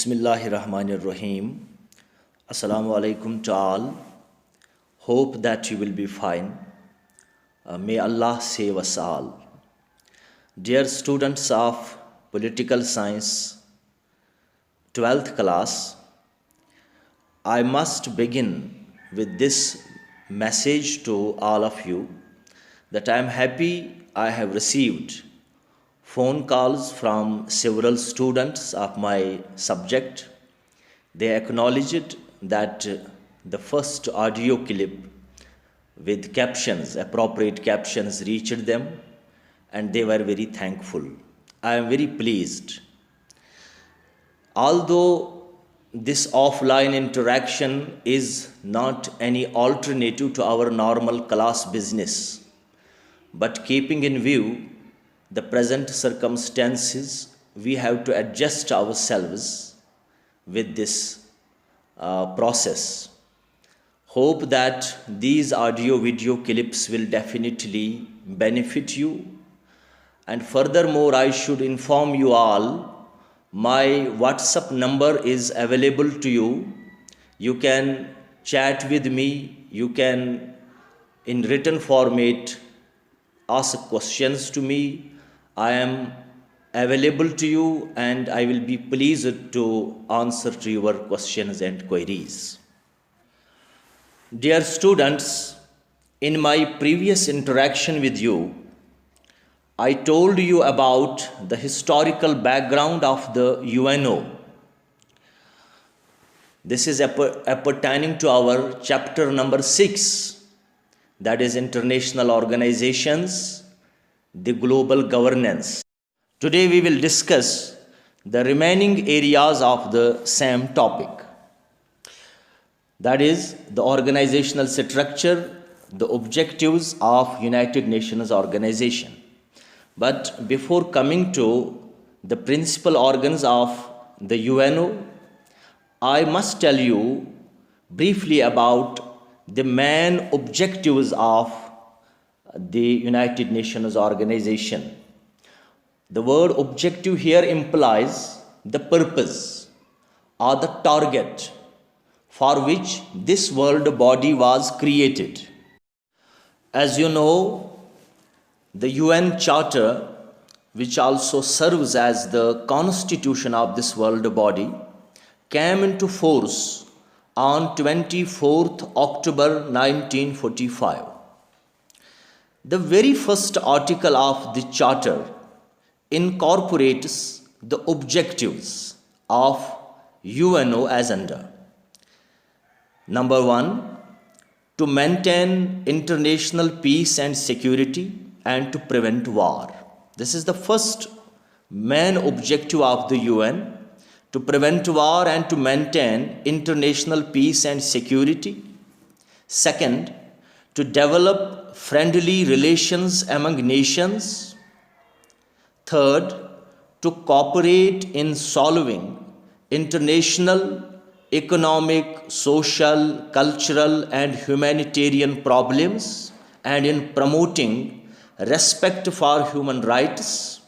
Bismillahirrahmanirrahim. Assalamu alaikum to all. Hope that you will be fine. May Allah save us all. Dear students of Political Science 12th class, I must begin with this message to all of you that I am happy I have received phone calls from several students of my subject. They acknowledged that the first audio clip with captions, appropriate captions, reached them, and they were very thankful. I am very pleased. Although this offline interaction is not any alternative to our normal class business, but keeping in view the present circumstances, we have to adjust ourselves with this process. Hope that these audio video clips will definitely benefit you. And furthermore, I should inform you all, my WhatsApp number is available to you. You can chat with me. You can, in written format, ask questions to me. I am available to you and I will be pleased to answer to your questions and queries. Dear students, in my previous interaction with you, I told you about the historical background of the UNO. This is pertaining to our chapter number 6, that is International Organizations, the Global Governance. Today we will discuss the remaining areas of the same topic. That is the organizational structure, the objectives of United Nations Organization. But before coming to the principal organs of the UNO, I must tell you briefly about the main objectives of the United Nations Organization. The word objective here implies the purpose or the target for which this world body was created. As you know, the UN Charter, which also serves as the constitution of this world body, came into force on 24th October 1945. The very first article of the Charter incorporates the objectives of UNO as under. Number 1, to maintain international peace and security and to prevent war. This is the first main objective of the UN, to prevent war and to maintain international peace and security. Second, to develop friendly relations among nations. Third, to cooperate in solving international, economic, social, cultural, and humanitarian problems and in promoting respect for human rights.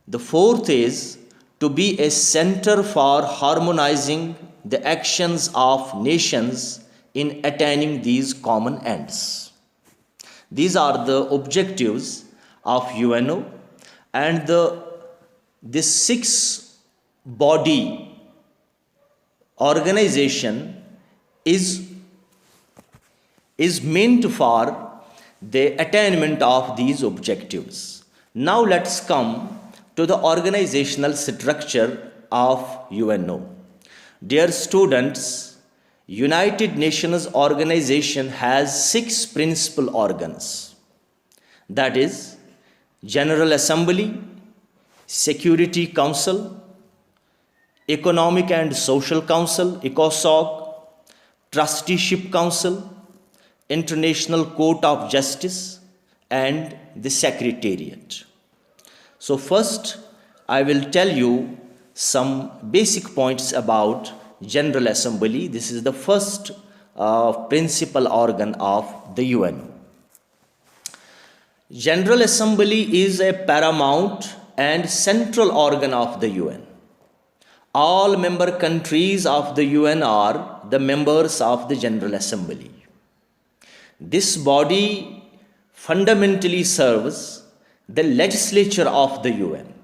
The fourth is to be a center for harmonizing the actions of nations in attaining these common ends. These are the objectives of UNO, and this 6-body organization is meant for the attainment of these objectives. Now let's come to the organizational structure of UNO. Dear students, United Nations Organization has 6 principal organs. That is General Assembly, Security Council, Economic and Social Council, ECOSOC, Trusteeship Council, International Court of Justice, and the Secretariat. So first, I will tell you some basic points about General Assembly. This is the first principal organ of the UN. General Assembly is a paramount and central organ of the UN. all member countries of the UN are the members of the General Assembly. This body fundamentally serves the legislature of the UN.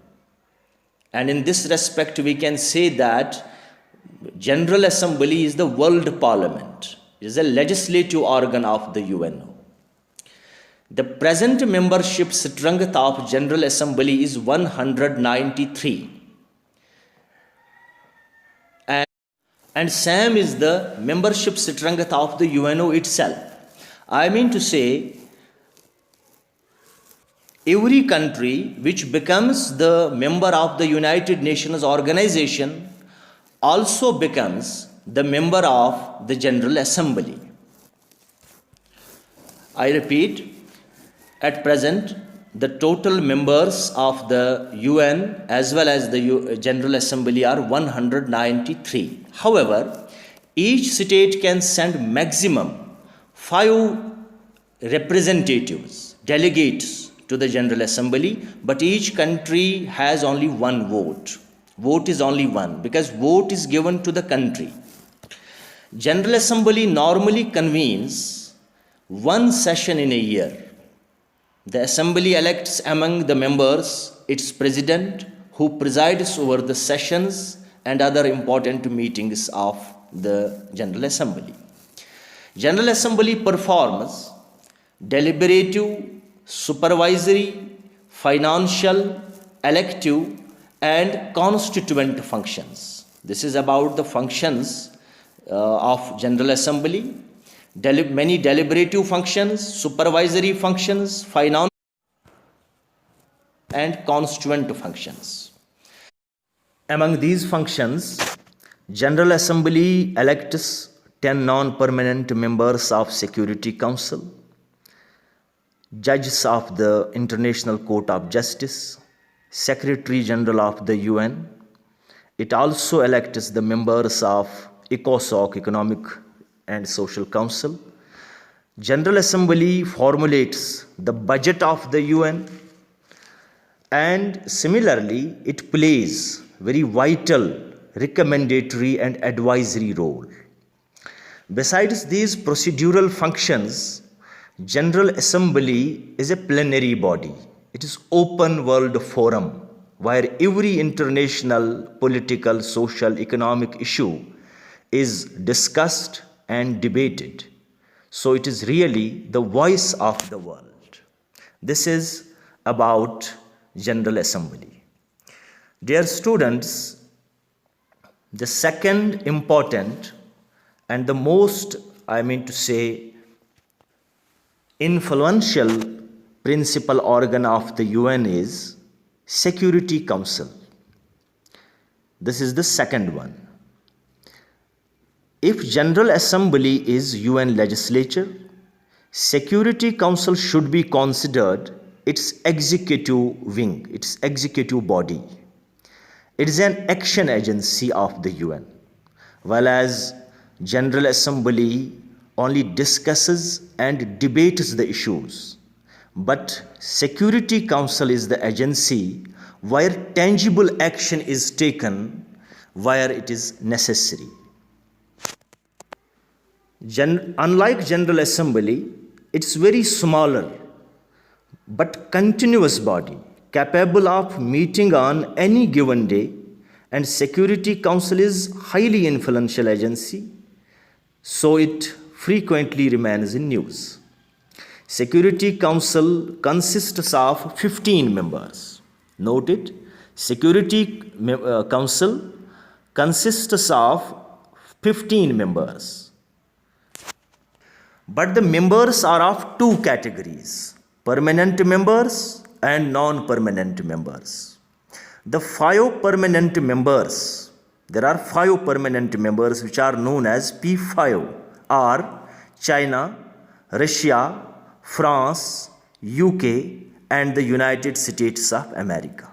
And in this respect, we can say that General Assembly is the world parliament, is a legislative organ of the UNO. The present membership strength of General Assembly is 193. And same is the membership strength of the UNO itself. I mean to say, every country which becomes the member of the United Nations organization also becomes the member of the General Assembly. I repeat, at present, the total members of the UN as well as the General Assembly are 193. However, each state can send maximum 5 representatives, delegates to the General Assembly, but each country has only one vote. Vote is only one because vote is given to the country. General Assembly normally convenes one session in a year. The Assembly elects among the members its president, who presides over the sessions and other important meetings of the General Assembly. General Assembly performs deliberative, supervisory, financial, elective, and constituent functions. This is about the functions of General Assembly. Many deliberative functions, supervisory functions, finance, and constituent functions. Among these functions, General Assembly elects 10 non-permanent members of Security Council, judges of the International Court of Justice, Secretary General of the UN. It also elects the members of ECOSOC, Economic and Social Council. General Assembly formulates the budget of the UN, and similarly it plays very vital recommendatory and advisory role. Besides these procedural functions, General Assembly is a plenary body. It is open world forum where every international, political, social, economic issue is discussed and debated. So it is really the voice of the world. This is about General Assembly. Dear students, the second important and the most, influential principal organ of the UN is Security Council. This is the second one. If General Assembly is UN legislature, Security Council should be considered its executive wing, its executive body. It is an action agency of the UN, while as General Assembly only discusses and debates the issues. But Security Council is the agency where tangible action is taken where it is necessary. Unlike General Assembly, it's very smaller but continuous body capable of meeting on any given day, and Security Council is highly influential agency, so it frequently remains in news. Security Council consists of 15 members. Note it, Security Council consists of 15 members. But the members are of two categories, permanent members and non-permanent members. The 5 permanent members, there are 5 permanent members which are known as P5, are China, Russia, France, UK, and the United States of America.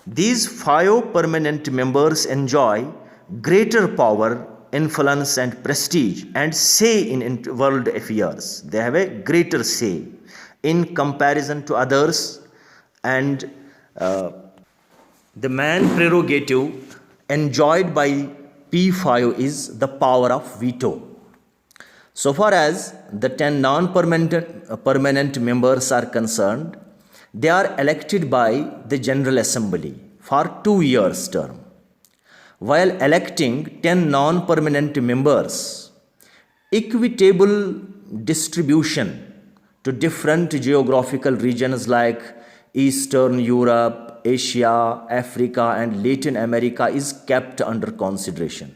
These 5 permanent members enjoy greater power, influence and prestige and say in world affairs. They have a greater say in comparison to others, and the main prerogative enjoyed by P5 is the power of veto. So far as the 10 permanent members are concerned, they are elected by the General Assembly for 2 years term. While electing 10 non-permanent members, equitable distribution to different geographical regions like Eastern Europe, Asia, Africa, and Latin America is kept under consideration.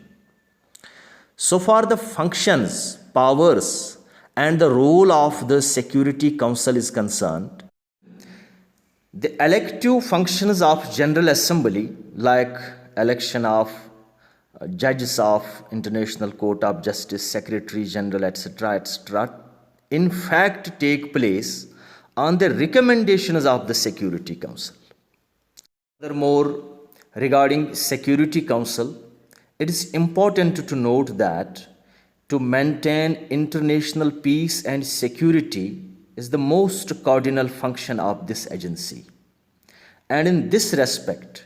So far, the functions, powers, and the role of the Security Council is concerned, the elective functions of General Assembly, like election of judges of International Court of Justice, Secretary General, etc., in fact take place on the recommendations of the Security Council. Furthermore, regarding Security Council, it is important to note that to maintain international peace and security is the most cardinal function of this agency. And in this respect,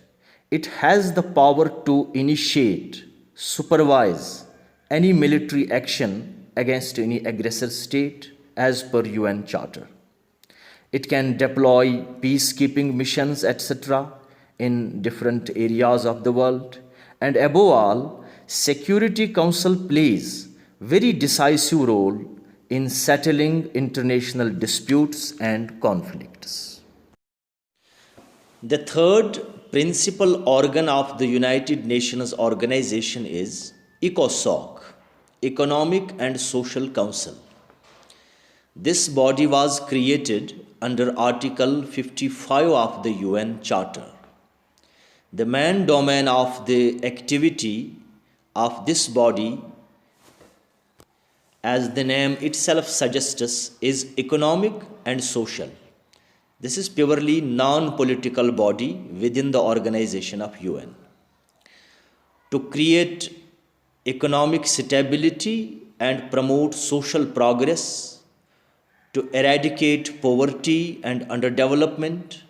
it has the power to initiate, supervise any military action against any aggressor state as per UN Charter. It can deploy peacekeeping missions, etc., in different areas of the world. And above all, Security Council plays very decisive role in settling international disputes and conflicts. The third principal organ of the United Nations organization is ECOSOC, Economic and Social Council. This body was created under Article 55 of the UN Charter. The main domain of the activity of this body, as the name itself suggests, is economic and social. This is purely non-political body within the organization of UN. To create economic stability and promote social progress, to eradicate poverty and underdevelopment,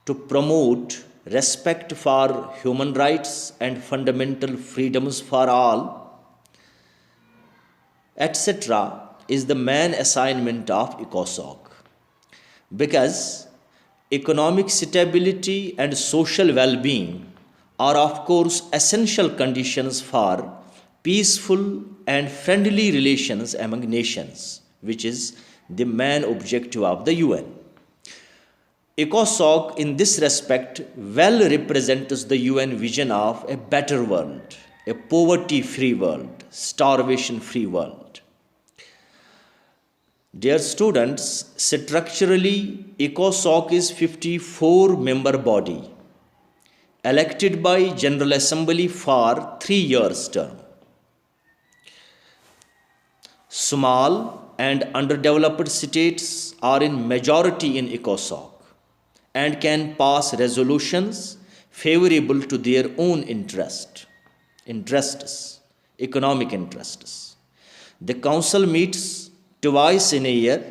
to promote respect for human rights and fundamental freedoms for all, etc., is the main assignment of ECOSOC. Because economic stability and social well-being are, of course, essential conditions for peaceful and friendly relations among nations, which is the main objective of the UN. ECOSOC, in this respect, well represents the UN vision of a better world, a poverty-free world, starvation-free world. Dear students, structurally, ECOSOC is 54-member body, elected by General Assembly for 3 years term. Small and underdeveloped states are in majority in ECOSOC and can pass resolutions favorable to their own economic interests. The Council meets twice in a year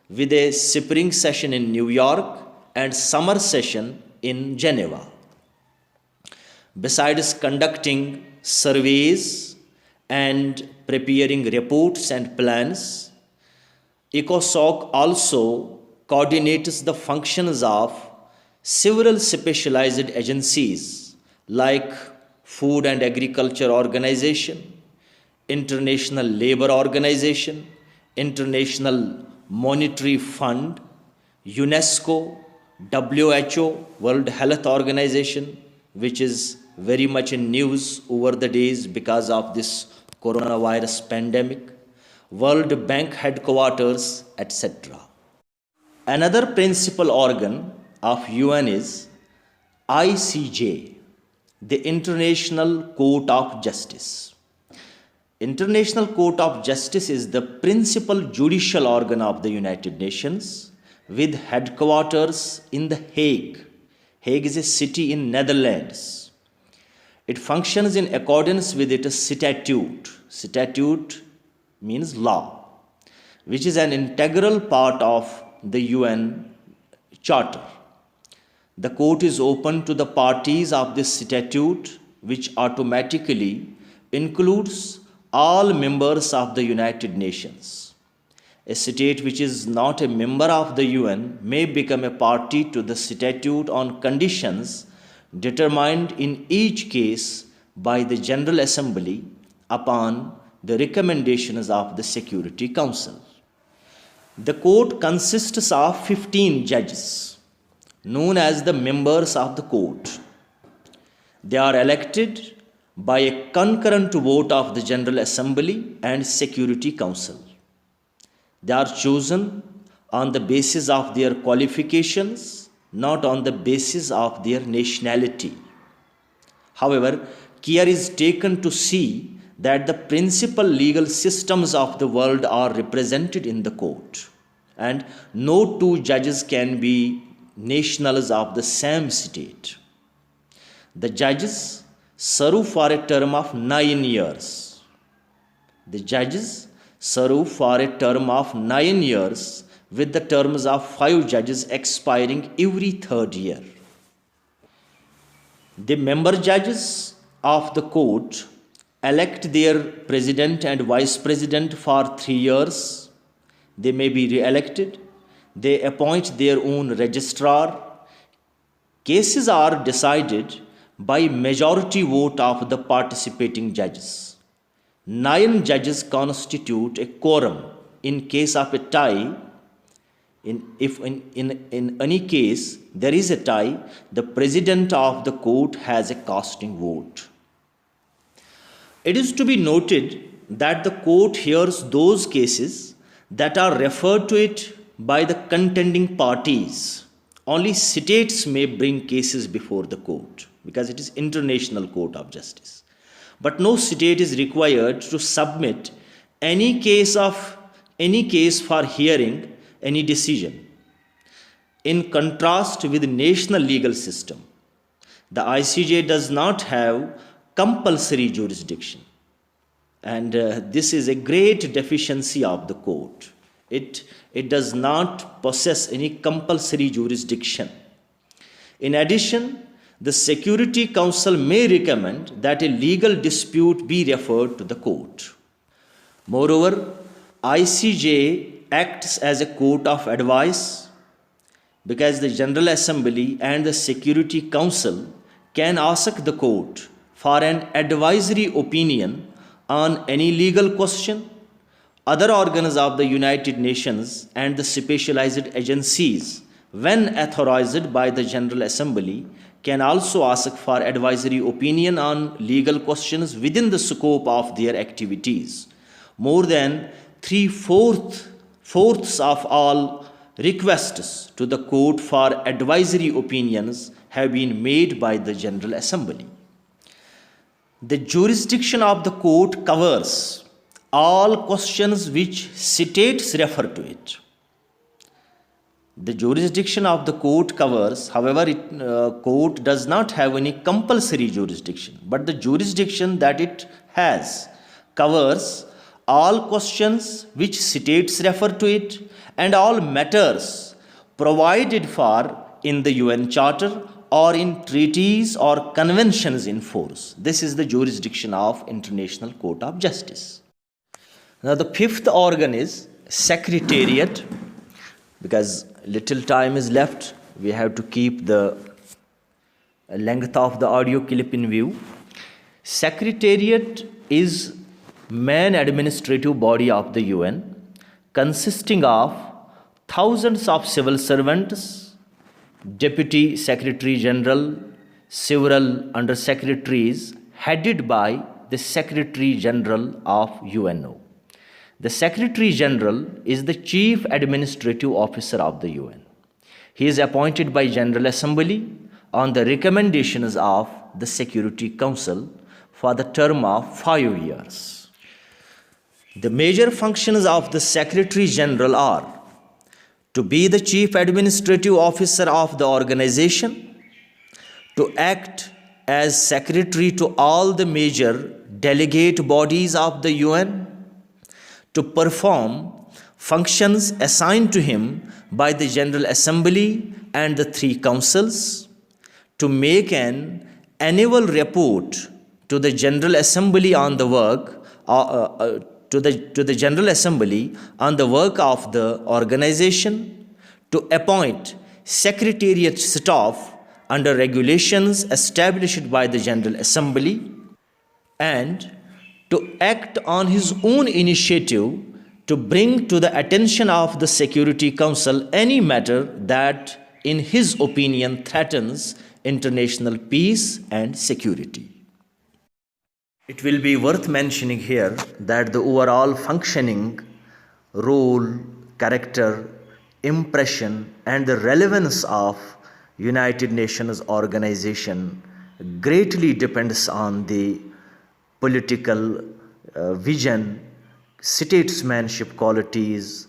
with a spring session in New York and summer session in Geneva. Besides conducting surveys and preparing reports and plans, ECOSOC also coordinates the functions of several specialized agencies like Food and Agriculture Organization, International Labour Organization, International Monetary Fund, UNESCO, WHO, World Health Organization, which is very much in news over the days because of this coronavirus pandemic, World Bank headquarters, etc. Another principal organ of UN is ICJ, the International Court of Justice. International Court of Justice is the principal judicial organ of the United Nations with headquarters in The Hague. Hague is a city in Netherlands. It functions in accordance with its statute. Statute means law, which is an integral part of the UN Charter. The court is open to the parties of this statute which automatically includes all members of the United Nations. A state which is not a member of the UN may become a party to the statute on conditions determined in each case by the General Assembly upon the recommendations of the Security Council. The court consists of 15 judges, known as the members of the court. They are elected by a concurrent vote of the General Assembly and Security Council. They are chosen on the basis of their qualifications, not on the basis of their nationality. However, care is taken to see that the principal legal systems of the world are represented in the court, and no two judges can be nationals of the same state. The judges serve for a term of 9 years. The judges serve for a term of 9 years, with the terms of 5 judges expiring every 3rd year. The member judges of the court elect their president and vice president for 3 years. They may be re-elected. They appoint their own registrar. Cases are decided by majority vote of the participating judges. 9 judges constitute a quorum in case of a tie. If in any case there is a tie, the president of the court has a casting vote. It is to be noted that the court hears those cases that are referred to it by the contending parties. Only states may bring cases before the court because it is international court of justice. But no state is required to submit any case for hearing any decision. In contrast with the national legal system, the ICJ does not have compulsory jurisdiction. And this is a great deficiency of the court. It does not possess any compulsory jurisdiction. In addition, the Security Council may recommend that a legal dispute be referred to the court. Moreover, ICJ acts as a court of advice because the General Assembly and the Security Council can ask the court for an advisory opinion on any legal question. Other organs of the United Nations and the specialized agencies, when authorized by the General Assembly, can also ask for advisory opinion on legal questions within the scope of their activities. More than 3/4 of all requests to the court for advisory opinions have been made by the General Assembly. The jurisdiction of the court covers all questions which states refer to it. The jurisdiction of the court covers, however, court does not have any compulsory jurisdiction, but the jurisdiction that it has covers all questions which states refer to it and all matters provided for in the UN Charter or in treaties or conventions in force. This is the jurisdiction of International Court of Justice. Now the 5th organ is Secretariat. Because little time is left, we have to keep the length of the audio clip in view. Secretariat is main administrative body of the UN, consisting of thousands of civil servants, Deputy Secretary General, several under-secretaries headed by the Secretary General of UNO. The Secretary General is the Chief Administrative Officer of the UN. He is appointed by General Assembly on the recommendations of the Security Council for the term of 5 years. The major functions of the Secretary General are to be the Chief Administrative Officer of the organization, to act as Secretary to all the major delegate bodies of the UN, to perform functions assigned to him by the General Assembly and the 3 councils, to make an annual report to the General Assembly on the work to the General Assembly on the work of the organization, to appoint secretariat staff under regulations established by the General Assembly, and to act on his own initiative to bring to the attention of the Security Council any matter that, in his opinion, threatens international peace and security. It will be worth mentioning here that the overall functioning, role, character, impression, and the relevance of United Nations organization greatly depends on the political vision, statesmanship qualities,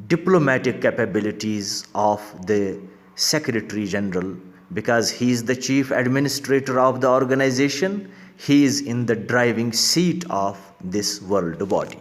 diplomatic capabilities of the Secretary General, because he is the chief administrator of the organization. He is in the driving seat of this world body.